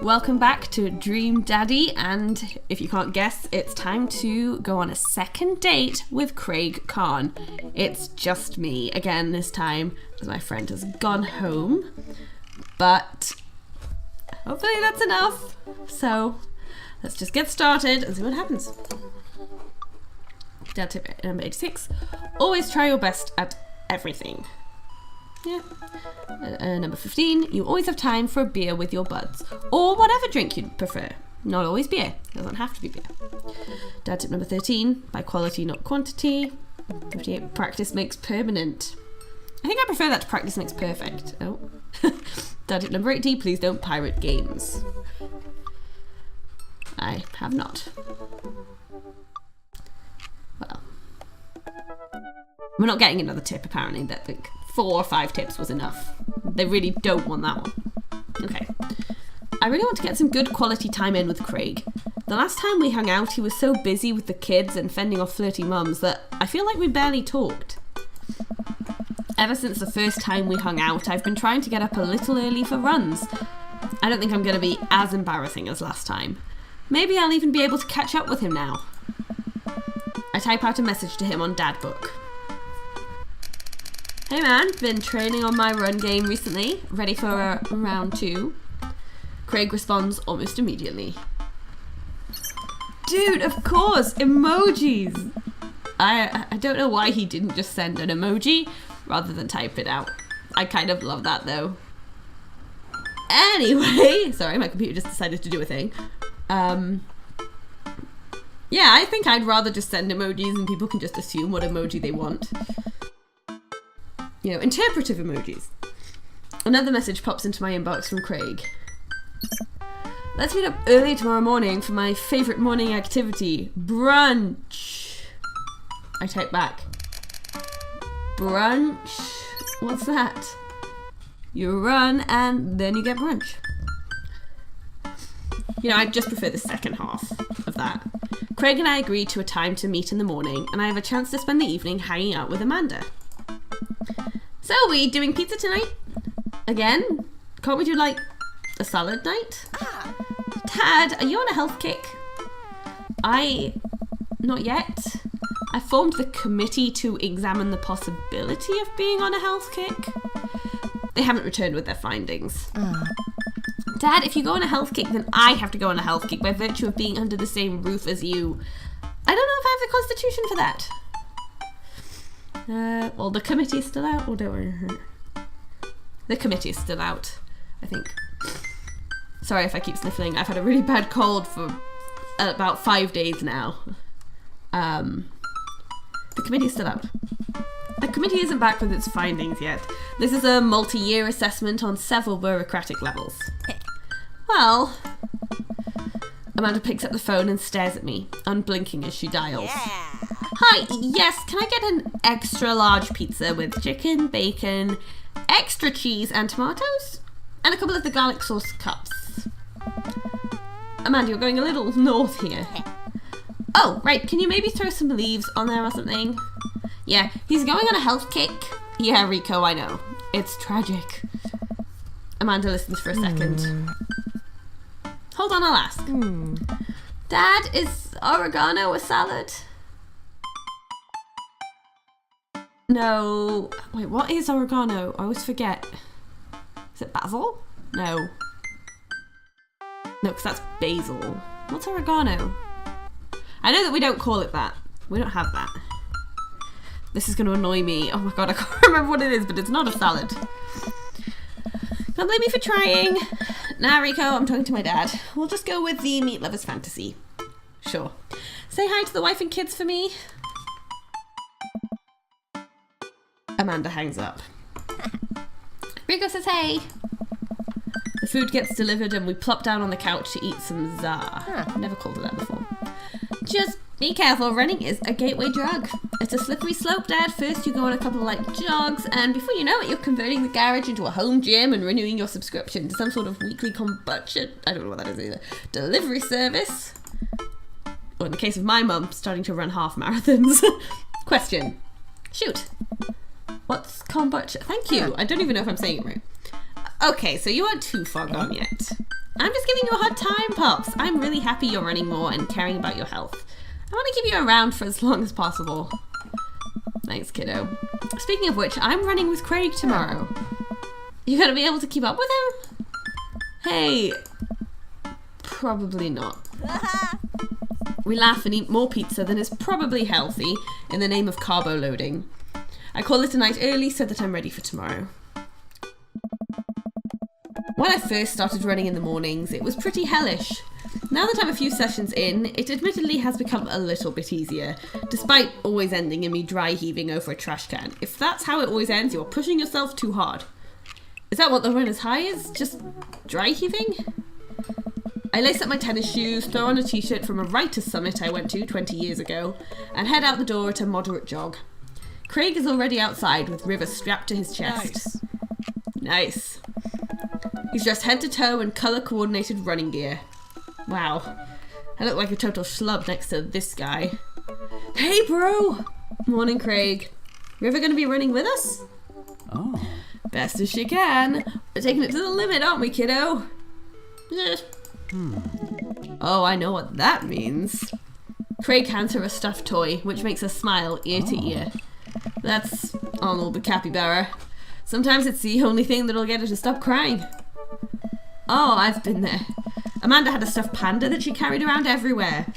Welcome back to Dream Daddy, and if you can't guess, it's time to go on a second date with Kraig Khan. It's just me again this time, as my friend has gone home, but hopefully that's enough. So let's just get started and see what happens. Dad tip number 86, always try your best at everything. Yeah. Number 15, you always have time for a beer with your buds, or whatever drink you'd prefer. Not always beer, it doesn't have to be beer. Dad tip number 13, by quality not quantity. 58, practice makes permanent. I think I prefer that to practice makes perfect. Oh. Dad tip number 80, please don't pirate games. I have not. Well, we're not getting another tip apparently. That like 4 or 5 tips was enough. They really don't want that one. Okay. I really want to get some good quality time in with Kraig. The last time we hung out, he was so busy with the kids and fending off flirty mums that I feel like we barely talked. Ever since the first time we hung out, I've been trying to get up a little early for runs. I don't think I'm going to be as embarrassing as last time. Maybe I'll even be able to catch up with him now. I type out a message to him on Dadbook. Hey man, been training on my run game recently. Ready for round 2? Kraig responds almost immediately. Dude, of course, emojis! I don't know why he didn't just send an emoji rather than type it out. I kind of love that though. Anyway, sorry, my computer just decided to do a thing. Yeah, I think I'd rather just send emojis and people can just assume what emoji they want. You know, interpretive emojis. Another message pops into my inbox from Kraig. Let's meet up early tomorrow morning for my favourite morning activity, brunch. I type back. Brunch? What's that? You run and then you get brunch. You know, I just prefer the second half of that. Kraig and I agreed to a time to meet in the morning, and I have a chance to spend the evening hanging out with Amanda. So, are we doing pizza tonight? Again? Can't we do, like, a salad night? Dad, are you on a health kick? Not yet. I formed the committee to examine the possibility of being on a health kick. They haven't returned with their findings. Dad, if you go on a health kick, then I have to go on a health kick by virtue of being under the same roof as you. I don't know if I have the constitution for that. Well, the committee's still out. Oh, don't worry. The committee's still out, I think. Sorry if I keep sniffling. I've had a really bad cold for about 5 days now. The committee's still out. The committee isn't back with its findings yet. This is a multi-year assessment on several bureaucratic levels. Well, Amanda picks up the phone and stares at me, unblinking as she dials. Yeah. Hi, yes, can I get an extra large pizza with chicken, bacon, extra cheese and tomatoes? And a couple of the garlic sauce cups. Amanda, you're going a little north here. Oh, right, can you maybe throw some leaves on there or something? Yeah, he's going on a health kick. Yeah, Rico, I know. It's tragic. Amanda listens for a second. Hold on, I'll ask. Dad, is oregano a salad? No. Wait, what is oregano? I always forget. Is it basil? No. No, because that's basil. What's oregano? I know that we don't call it that. We don't have that. This is going to annoy me. Oh my god, I can't remember what it is, but it's not a salad. Can't blame me for trying. Nah, Rico, I'm talking to my dad. We'll just go with the meat lover's fantasy. Sure. Say hi to the wife and kids for me. Amanda hangs up. Rico says hey. The food gets delivered and we plop down on the couch to eat some za. Never called it that before. Just be careful, running is a gateway drug. It's a slippery slope, Dad. First you go on a couple of light jogs, and before you know it, you're converting the garage into a home gym and renewing your subscription to some sort of weekly kombucha, I don't know what that is either, delivery service. Or in the case of my mum, starting to run half marathons. Question. Shoot. What's kombucha? Thank you. I don't even know if I'm saying it right. Okay, so you aren't too far gone yet. I'm just giving you a hard time, Pops. I'm really happy you're running more and caring about your health. I want to keep you around for as long as possible. Thanks, kiddo. Speaking of which, I'm running with Kraig tomorrow. You gonna be able to keep up with him? Hey, probably not. We laugh and eat more pizza than is probably healthy in the name of carbo loading. I call it a night early so that I'm ready for tomorrow. When I first started running in the mornings, it was pretty hellish. Now that I'm a few sessions in, it admittedly has become a little bit easier, despite always ending in me dry heaving over a trash can. If that's how it always ends, you're pushing yourself too hard. Is that what the runner's high is? Just dry heaving? I lace up my tennis shoes, throw on a t-shirt from a writer's summit I went to 20 years ago, and head out the door at a moderate jog. Kraig is already outside with River strapped to his chest. Nice. He's dressed head to toe in colour-coordinated running gear. Wow. I look like a total schlub next to this guy. Hey, bro! Morning, Kraig. River gonna be running with us? Oh. Best as she can. We're taking it to the limit, aren't we, kiddo? Oh, I know what that means. Kraig hands her a stuffed toy, which makes her smile ear to ear. That's Arnold the capybara. Sometimes it's the only thing that'll get her to stop crying. Oh, I've been there. Amanda had a stuffed panda that she carried around everywhere.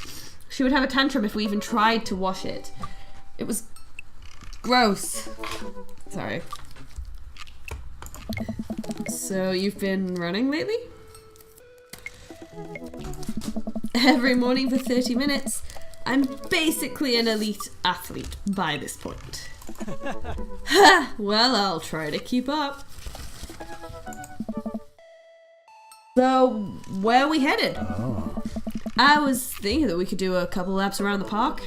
She would have a tantrum if we even tried to wash it. It was gross. Sorry. So you've been running lately? Every morning for 30 minutes. I'm basically an elite athlete by this point. Well, I'll try to keep up. So, where are we headed? Oh. I was thinking that we could do a couple laps around the park.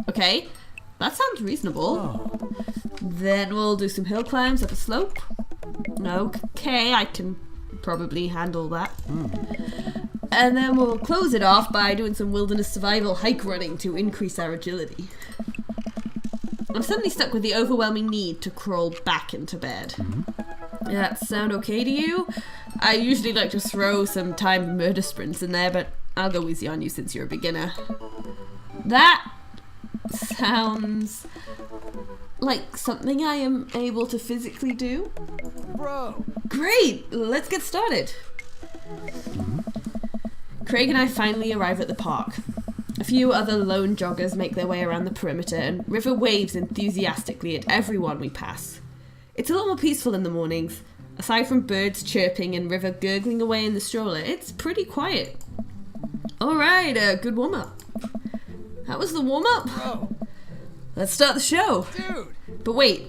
Okay, that sounds reasonable. Oh. Then we'll do some hill climbs up a slope. Okay, I can probably handle that. And then we'll close it off by doing some wilderness survival hike running to increase our agility. I'm suddenly stuck with the overwhelming need to crawl back into bed. Does that sound okay to you? I usually like to throw some timed murder sprints in there, but I'll go easy on you since you're a beginner. That sounds like something I am able to physically do. Bro. Great, let's get started. Kraig and I finally arrive at the park. A few other lone joggers make their way around the perimeter, and River waves enthusiastically at everyone we pass. It's a lot more peaceful in the mornings. Aside from birds chirping and River gurgling away in the stroller, it's pretty quiet. Alright, good warm-up. That was the warm-up? Bro. Let's start the show. Dude. But wait.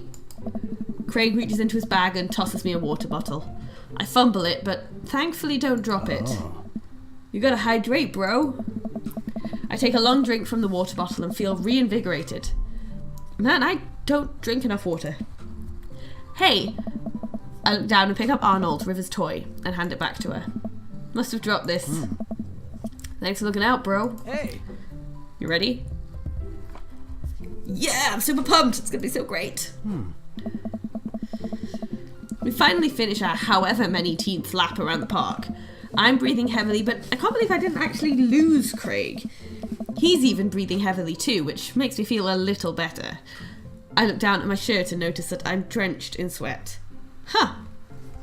Kraig reaches into his bag and tosses me a water bottle. I fumble it, but thankfully don't drop it. Oh. You gotta hydrate, bro. I take a long drink from the water bottle and feel reinvigorated. Man, I don't drink enough water. Hey! I look down and pick up Arnold, River's toy, and hand it back to her. Must have dropped this. Thanks for looking out, bro. Hey. You ready? Yeah, I'm super pumped. It's gonna be so great. We finally finish our however many teenth lap around the park. I'm breathing heavily, but I can't believe I didn't actually lose Kraig. He's even breathing heavily too, which makes me feel a little better. I look down at my shirt and notice that I'm drenched in sweat. Huh.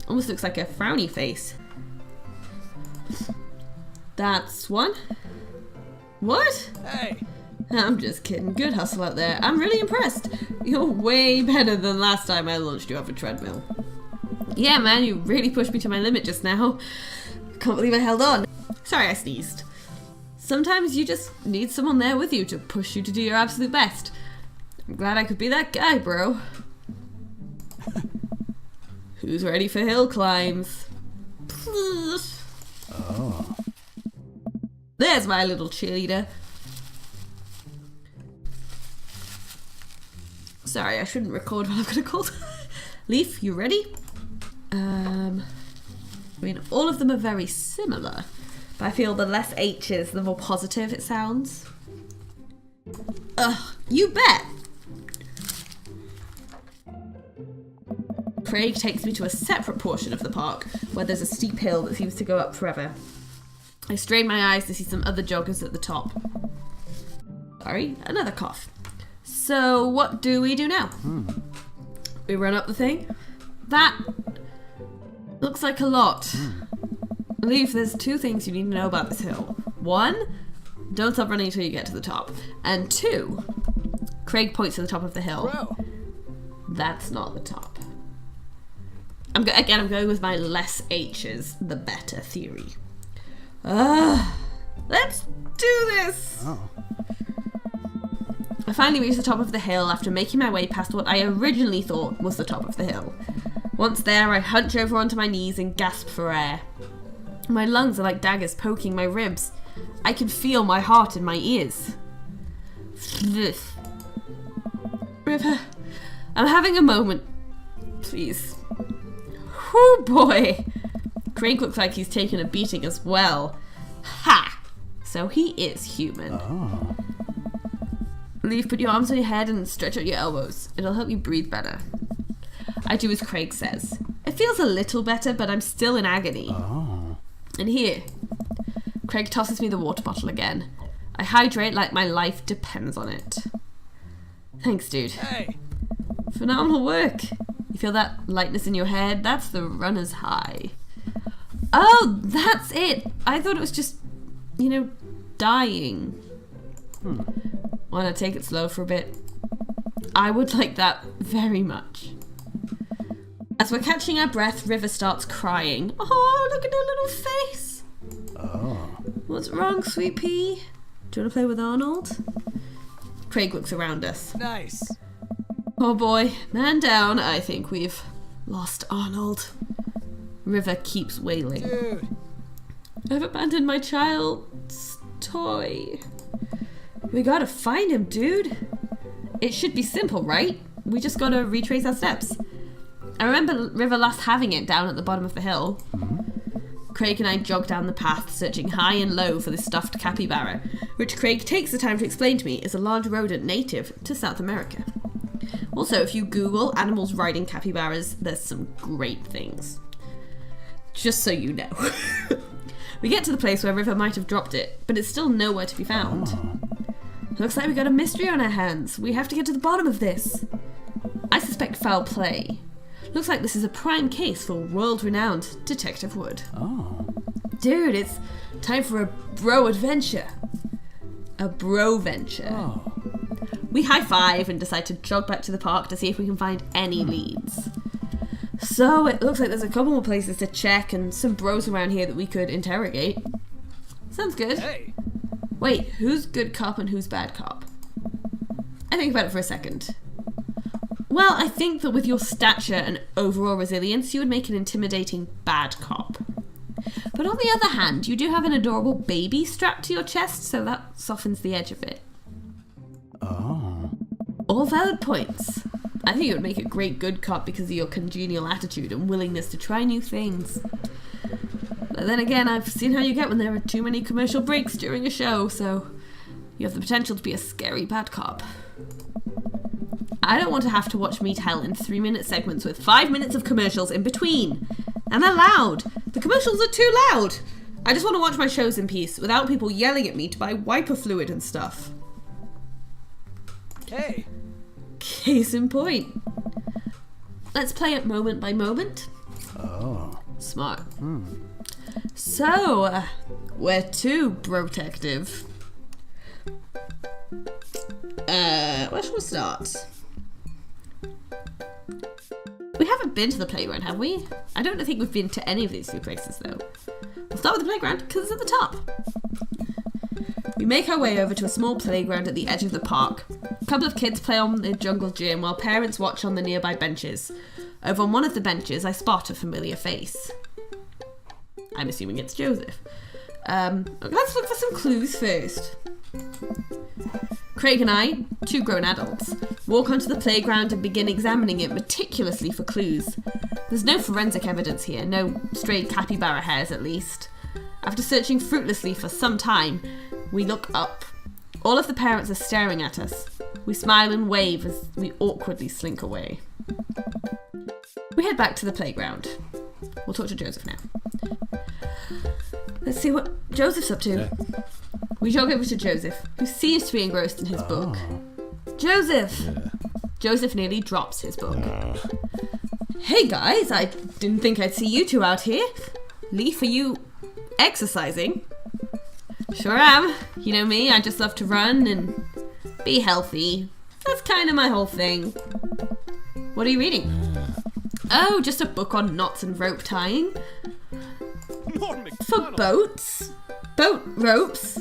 Almost looks like a frowny face. That's one. What? Hey. I'm just kidding. Good hustle out there. I'm really impressed. You're way better than last time I launched you off a treadmill. Yeah, man, you really pushed me to my limit just now. Can't believe I held on. Sorry I sneezed. Sometimes you just need someone there with you to push you to do your absolute best. I'm glad I could be that guy, bro. Who's ready for hill climbs? Oh. There's my little cheerleader. Sorry, I shouldn't record while I've got a cold. Leaf, you ready? I mean, all of them are very similar, but I feel the less H's, the more positive it sounds. Ugh, you bet! Kraig takes me to a separate portion of the park where there's a steep hill that seems to go up forever. I strain my eyes to see some other joggers at the top. Sorry, another cough. So what do we do now? We run up the thing? That looks like a lot. Leaf, there's 2 things you need to know about this hill. 1, don't stop running until you get to the top. And 2, Kraig points to the top of the hill. Bro. That's not the top. I'm going with my less H's, the better theory. Let's do this! Oh. I finally reached the top of the hill after making my way past what I originally thought was the top of the hill. Once there, I hunch over onto my knees and gasp for air. My lungs are like daggers poking my ribs. I can feel my heart in my ears. River, I'm having a moment. Please. Whoo boy! Kraig looks like he's taken a beating as well. Ha! So he is human. Oh. Leaf, put your arms on your head and stretch out your elbows. It'll help you breathe better. I do as Kraig says. It feels a little better, but I'm still in agony. Oh. And here, Kraig tosses me the water bottle again. I hydrate like my life depends on it. Thanks, dude. Hey. Phenomenal work. You feel that lightness in your head? That's the runner's high. Oh, that's it. I thought it was just, dying. Want to take it slow for a bit? I would like that very much. As we're catching our breath, River starts crying. Oh, look at her little face. Oh. What's wrong, sweet pea? Do you want to play with Arnold? Kraig looks around us. Nice. Oh boy, man down. I think we've lost Arnold. River keeps wailing. Dude. I've abandoned my child's toy. We gotta find him, dude. It should be simple, right? We just gotta retrace our steps. I remember River last having it down at the bottom of the hill. Kraig and I jog down the path, searching high and low for the stuffed capybara, which Kraig takes the time to explain to me is a large rodent native to South America. Also, if you Google animals riding capybaras, there's some great things. Just so you know. We get to the place where River might have dropped it, but it's still nowhere to be found. Looks like we got a mystery on our hands. We have to get to the bottom of this. I suspect foul play. Looks like this is a prime case for world-renowned Detective Wood. Oh. Dude, it's time for a bro adventure. A bro venture. Oh. We high-five and decide to jog back to the park to see if we can find any leads. So it looks like there's a couple more places to check and some bros around here that we could interrogate. Sounds good. Hey. Wait, who's good cop and who's bad cop? I think about it for a second. Well, I think that with your stature and overall resilience, you would make an intimidating bad cop. But on the other hand, you do have an adorable baby strapped to your chest, so that softens the edge of it. Oh. All valid points. I think it would make a great good cop because of your congenial attitude and willingness to try new things. But then again, I've seen how you get when there are too many commercial breaks during a show, so you have the potential to be a scary bad cop. I don't want to have to watch Meet Hell in 3-minute segments with 5 minutes of commercials in between. And they're loud. The commercials are too loud. I just want to watch my shows in peace without people yelling at me to buy wiper fluid and stuff. Hey. Case in point. Let's play it moment by moment. Oh. Smart. So, where to, Brotective? Where shall we start? We haven't been to the playground, have we? I don't think we've been to any of these two places, though. We'll start with the playground, because it's at the top. We make our way over to a small playground at the edge of the park. A couple of kids play on the jungle gym while parents watch on the nearby benches. Over on one of the benches, I spot a familiar face. I'm assuming it's Joseph. Let's look for some clues first. Kraig and I, 2 grown adults, walk onto the playground and begin examining it meticulously for clues. There's no forensic evidence here, no stray capybara hairs at least. After searching fruitlessly for some time, we look up. All of the parents are staring at us. We smile and wave as we awkwardly slink away. We head back to the playground. We'll talk to Joseph now. Let's see what Joseph's up to. Yeah. We jog over to Joseph, who seems to be engrossed in his book. Joseph! Yeah. Joseph nearly drops his book. Hey guys, I didn't think I'd see you two out here. Leaf, are you exercising? Sure am. You know me, I just love to run and be healthy. That's kind of my whole thing. What are you reading? Oh, just a book on knots and rope tying. For boats? Boat ropes?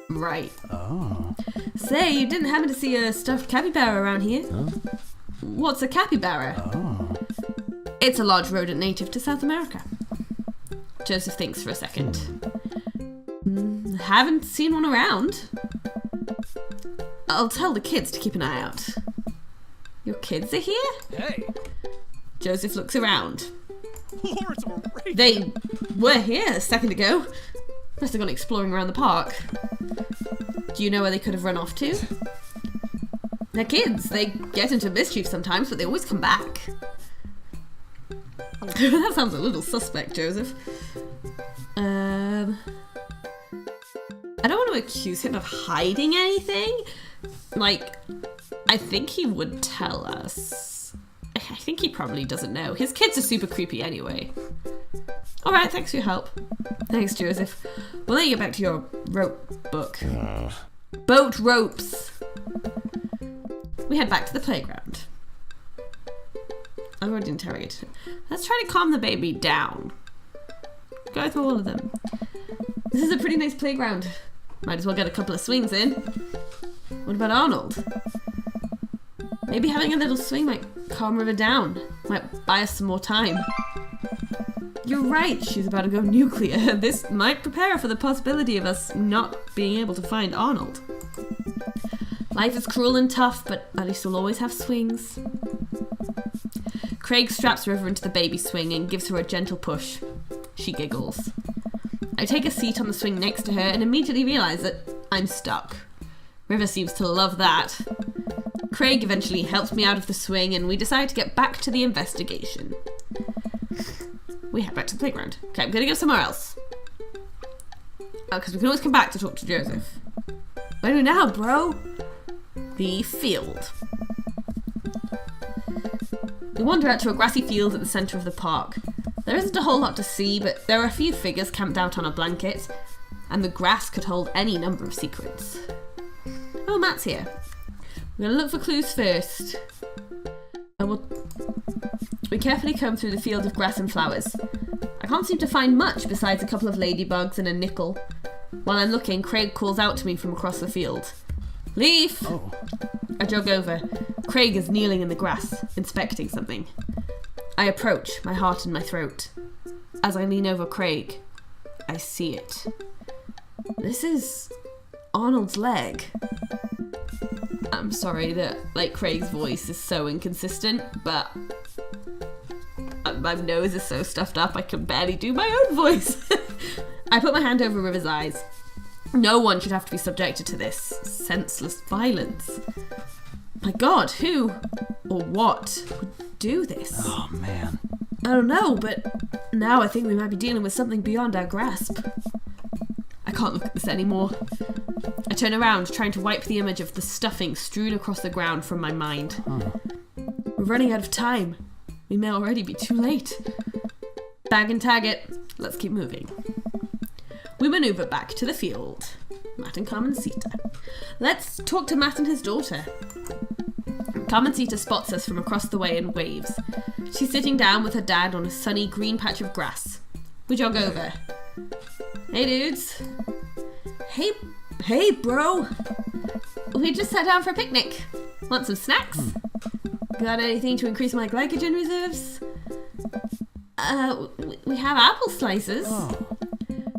Right. Oh. Say, you didn't happen to see a stuffed capybara around here? Huh? What's a capybara? Oh. It's a large rodent native to South America. Joseph thinks for a second. Haven't seen one around. I'll tell the kids to keep an eye out. Your kids are here? Hey, Joseph looks around. Lords of Arabia. They were here a second ago. Must have gone exploring around the park. Do you know where they could have run off to? They're kids. They get into mischief sometimes, but they always come back. That sounds a little suspect, Joseph. I don't want to accuse him of hiding anything. Like, I think he would tell us. I think he probably doesn't know. His kids are super creepy anyway. Alright, thanks for your help. Thanks, Joseph. We'll let you get back to your rope book. Boat ropes. We head back to the playground. I've already interrogated him. Let's try to calm the baby down. Go through all of them. This is a pretty nice playground. Might as well get a couple of swings in. What about Arnold? Maybe having a little swing might calm River down. Might buy us some more time. You're right, she's about to go nuclear. This might prepare her for the possibility of us not being able to find Arnold. Life is cruel and tough, but at least we'll always have swings. Kraig straps River into the baby swing and gives her a gentle push. She giggles. I take a seat on the swing next to her and immediately realise that I'm stuck. River seems to love that. Kraig eventually helps me out of the swing and we decide to get back to the investigation. We head back to the playground. Okay, I'm gonna go somewhere else. Because we can always come back to talk to Joseph. Where do now, bro? The field. We wander out to a grassy field at the centre of the park. There isn't a whole lot to see, but there are a few figures camped out on a blanket, and the grass could hold any number of secrets. Oh, Matt's here. We're going to look for clues first. We carefully comb through the field of grass and flowers. I can't seem to find much besides a couple of ladybugs and a nickel. While I'm looking, Kraig calls out to me from across the field. Leaf! Oh. I jog over. Kraig is kneeling in the grass, inspecting something. I approach, my heart in my throat. As I lean over Kraig, I see it. This is Arnold's leg. I'm sorry that, Kraig's voice is so inconsistent, but my nose is so stuffed up I can barely do my own voice. I put my hand over River's eyes. No one should have to be subjected to this senseless violence. My God, who or what would do this? Oh, man. I don't know, but now I think we might be dealing with something beyond our grasp. I can't look at this anymore. I turn around, trying to wipe the image of the stuffing strewn across the ground from my mind. We're running out of time. We may already be too late. Bag and tag it. Let's keep moving. We maneuver back to the field. Matt and Carmencita. Let's talk to Matt and his daughter. Carmencita spots us from across the way and waves. She's sitting down with her dad on a sunny green patch of grass. We jog over. Hey dudes. Hey bro. We just sat down for a picnic. Want some snacks? Got anything to increase my glycogen reserves? We have apple slices. Oh.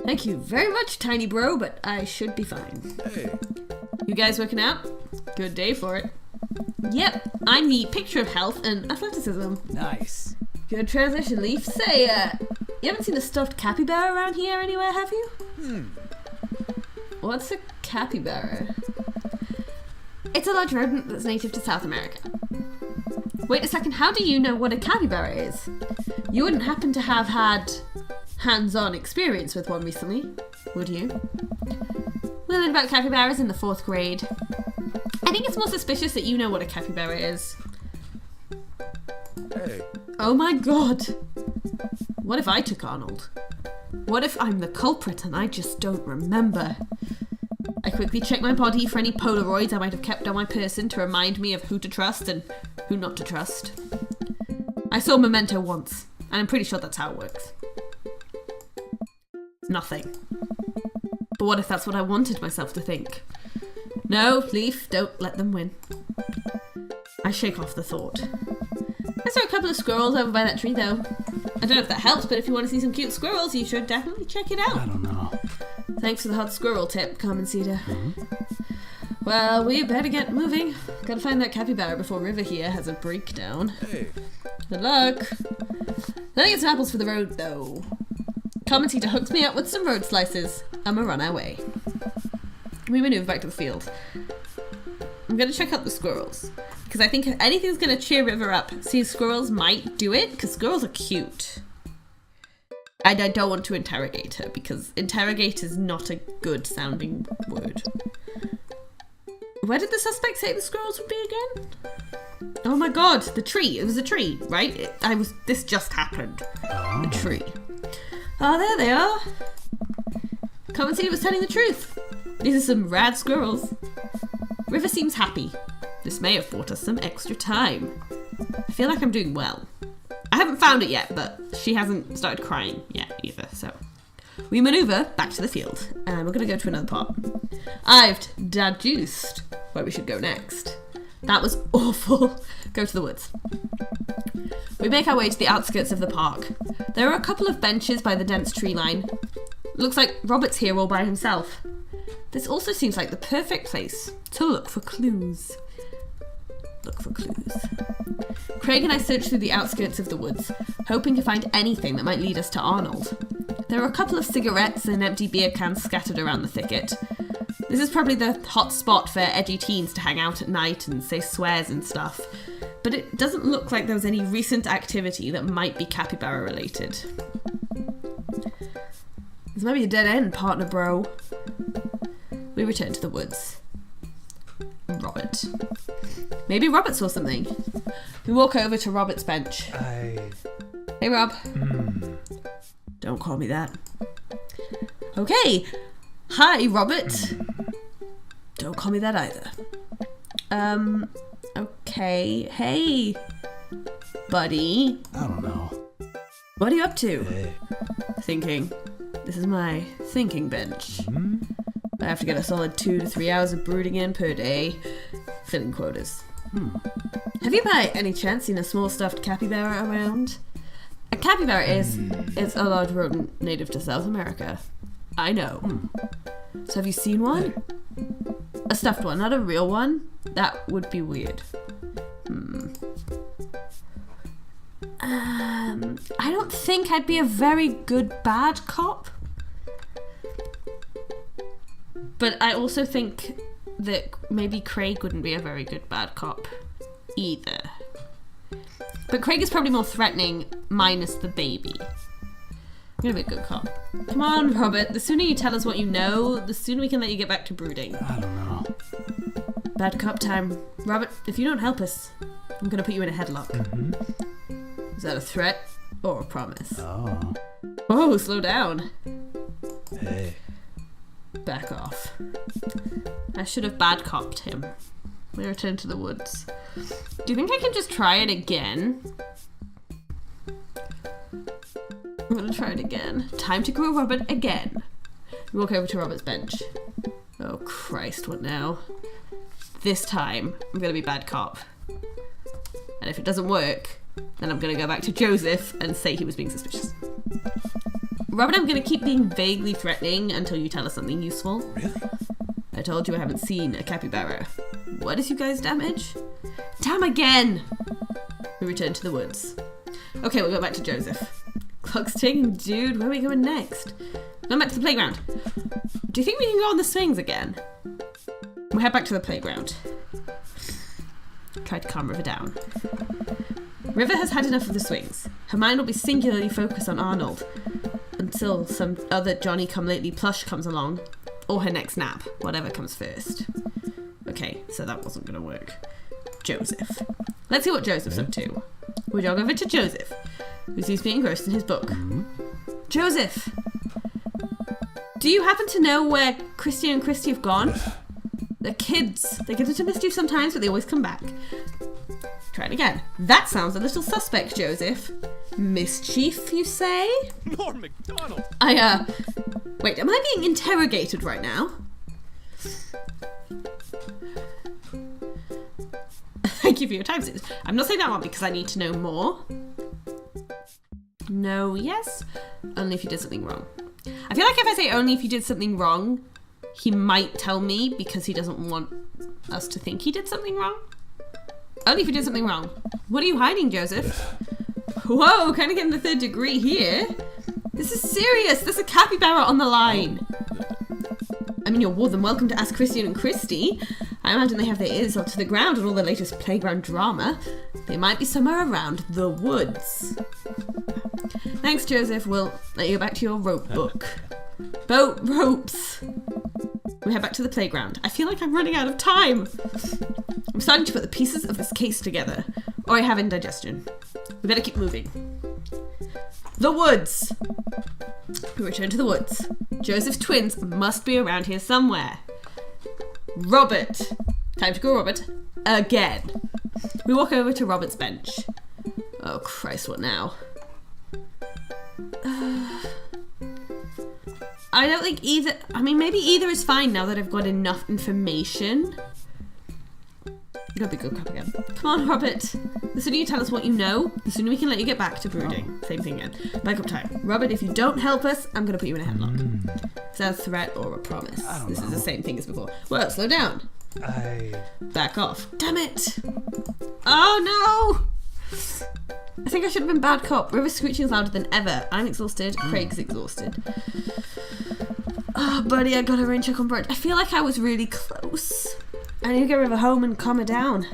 Thank you very much, tiny bro, but I should be fine. Hey. You guys working out? Good day for it. Yep, I'm the picture of health and athleticism. Nice. Good transition, Leaf. Say, you haven't seen a stuffed capybara around here anywhere, have you? What's a capybara? It's a large rodent that's native to South America. Wait a second, how do you know what a capybara is? You wouldn't happen to have had hands-on experience with one recently, would you? We learned about capybaras in the 4th grade. I think it's more suspicious that you know what a capybara is. Hey. Oh my god! What if I took Arnold? What if I'm the culprit and I just don't remember? I quickly check my body for any Polaroids I might have kept on my person to remind me of who to trust and who not to trust. I saw Memento once, and I'm pretty sure that's how it works. Nothing. But what if that's what I wanted myself to think? No, Leaf, don't let them win. I shake off the thought. I saw a couple of squirrels over by that tree though. I don't know if that helps, but if you want to see some cute squirrels, you should definitely check it out. I don't know. Thanks for the hot squirrel tip, Carmen Cedar. Well, we better get moving. Gotta find that capybara before River here has a breakdown. Hey. Good luck. Let me get some apples for the road, though. Carmen Cedar hooks me up with some road slices, and we'll run our way. We maneuver back to the field. I'm gonna check out the squirrels, because I think if anything's gonna cheer River up, seeing squirrels might do it, because squirrels are cute. And I don't want to interrogate her, because interrogate is not a good sounding word. Where did the suspect say the squirrels would be again? Oh my god, the tree. It was a tree, right? This just happened. Oh. A tree. Oh, there they are. Carmen Cedar was telling the truth. These are some rad squirrels. River seems happy. This may have bought us some extra time. I feel like I'm doing well. I haven't found it yet, but she hasn't started crying yet either, so. We maneuver back to the field, and we're going to go to another pot. I've deduced where we should go next. That was awful. Go to the woods. We make our way to the outskirts of the park. There are a couple of benches by the dense tree line. Looks like Robert's here all by himself. This also seems like the perfect place to look for clues. Kraig and I search through the outskirts of the woods, hoping to find anything that might lead us to Arnold. There are a couple of cigarettes and empty beer cans scattered around the thicket. This is probably the hot spot for edgy teens to hang out at night and say swears and stuff, but it doesn't look like there was any recent activity that might be capybara related. This might be a dead end, partner bro. We return to the woods. Robert. Maybe Robert saw something. We walk over to Robert's bench. Hey, Rob. Don't call me that. Okay. Hi, Robert. Don't call me that either. Okay. Hey, buddy. I don't know. What are you up to? Hey. Thinking. This is my thinking bench. I have to get a solid 2 to 3 hours of brooding in per day. Filling quotas. Have you by any chance seen a small stuffed capybara around? A capybara is a large rodent native to South America. I know. So have you seen one? A stuffed one, not a real one? That would be weird. I don't think I'd be a very good bad cop. But I also think that maybe Kraig wouldn't be a very good bad cop either. But Kraig is probably more threatening, minus the baby. I'm gonna be a good cop. Come on, Robert. The sooner you tell us what you know, the sooner we can let you get back to brooding. I don't know. Bad cop time. Robert, if you don't help us, I'm gonna put you in a headlock. Is that a threat or a promise? Oh. Oh, slow down. Hey. Back off. I should have bad copped him. We return to the woods. Do you think I can just try it again? I'm gonna try it again. Time to grow Robert again. We walk over to Robert's bench. Oh Christ, what now? This time, I'm gonna be bad cop. And if it doesn't work, then I'm gonna go back to Joseph and say he was being suspicious. Robert, I'm gonna keep being vaguely threatening until you tell us something useful. Really? I told you I haven't seen a capybara. What is you guys' damage? Damn again! We return to the woods. Okay, we'll go back to Joseph. Clock's ticking, dude. Where are we going next? Going back to the playground. Do you think we can go on the swings again? We'll head back to the playground. Try to calm River down. River has had enough of the swings. Her mind will be singularly focused on Arnold until some other Johnny-come-lately plush comes along, or her next nap, whatever comes first. Okay, so that wasn't going to work. Joseph. Let's see what Joseph's up to. We jog over to Joseph, who seems to be engrossed in his book. Joseph! Do you happen to know where Christy and Christy have gone? They're kids. They get into mischief sometimes, but they always come back. Try it again. That sounds a little suspect, Joseph. Mischief, you say? Norm MacDonald! Wait, am I being interrogated right now? Thank you for your time, sis. I'm not saying that one because I need to know more. No, yes. Only if you did something wrong. I feel like if I say only if you did something wrong, he might tell me because he doesn't want us to think he did something wrong. Only if you did something wrong. What are you hiding, Joseph? Whoa, kind of getting the 3rd degree here. This is serious. There's a capybara on the line. I mean, you're more than welcome to ask Christian and Christy. I imagine they have their ears up to the ground at all the latest playground drama. They might be somewhere around the woods. Thanks, Joseph. We'll let you go back to your rope book. Boat ropes. We head back to the playground. I feel like I'm running out of time. I'm starting to put the pieces of this case together, or I have indigestion. We better keep moving. The woods. We return to the woods. Joseph's twins must be around here somewhere. Robert. Time to go, Robert. Again. We walk over to Robert's bench. Oh, Christ, what now? I don't think either... I mean, maybe either is fine now that I've got enough information. You gotta be good cop again. Come on, Robert. The sooner you tell us what you know, the sooner we can let you get back to brooding. Same thing again. Backup time. Robert, if you don't help us, I'm gonna put you in a headlock. Is that a threat or a promise? This is the same thing as before. Well, slow down. Back off. Damn it. Oh, no. I think I should have been bad cop. River's screeching is louder than ever. I'm exhausted. Craig's exhausted. Oh, buddy, I gotta rain check on Brett. I feel like I was really close. I need to get River home and calm her down.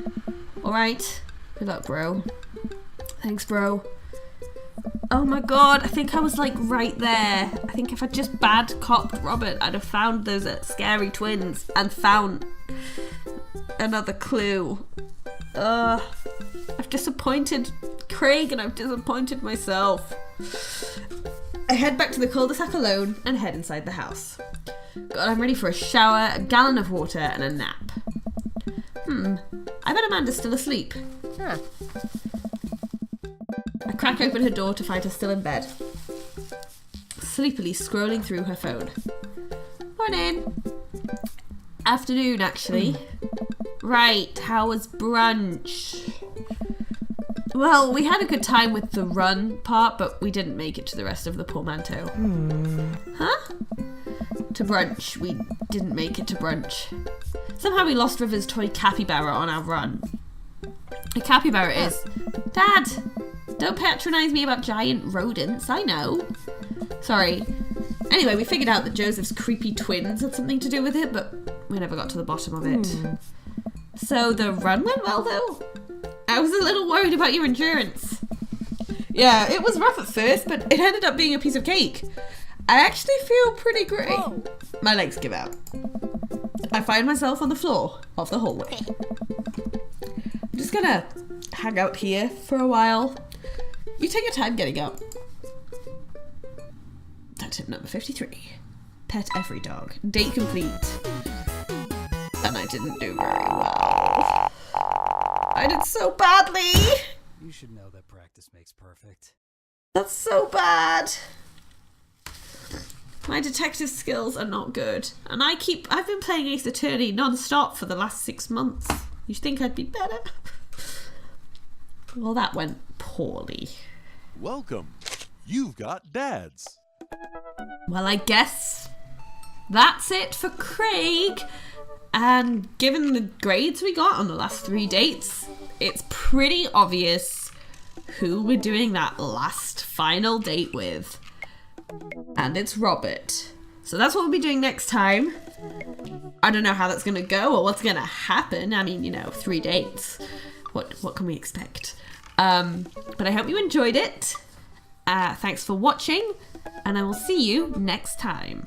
Alright. Good luck, bro. Thanks, bro. Oh my god, I think I was like right there. I think if I just bad copped Robert, I'd have found those scary twins and found another clue. I've disappointed Kraig and I've disappointed myself. I head back to the cul-de-sac alone and head inside the house. God, I'm ready for a shower, a gallon of water, and a nap. I bet Amanda's still asleep. Huh. I crack open her door to find her still in bed, sleepily scrolling through her phone. Morning. Afternoon, actually. Right, how was brunch? Well, we had a good time with the run part, but we didn't make it to the rest of the portmanteau. Huh? To brunch. We didn't make it to brunch. Somehow we lost River's toy capybara on our run. A capybara is... Dad! Don't patronise me about giant rodents, I know. Sorry. Anyway, we figured out that Joseph's creepy twins had something to do with it, but we never got to the bottom of it. So the run went well, though? I was a little worried about your endurance. Yeah, it was rough at first, but it ended up being a piece of cake. I actually feel pretty great. Whoa. My legs give out. I find myself on the floor of the hallway. I'm just gonna hang out here for a while. You take your time getting up. That's tip number 53. Pet every dog. Date complete. And I didn't do very well. I did so badly. You should know that practice makes perfect. That's so bad. My detective skills are not good. And I've been playing Ace Attorney non-stop for the last 6 months. You'd think I'd be better. Well, that went poorly. Welcome. You've got dads. Well, I guess that's it for Kraig. And given the grades we got on the last 3 dates, it's pretty obvious who we're doing that last final date with. And it's Robert. So that's what we'll be doing next time. I don't know how that's going to go or what's going to happen. I mean, 3 dates. What can we expect? But I hope you enjoyed it. Thanks for watching, and I will see you next time.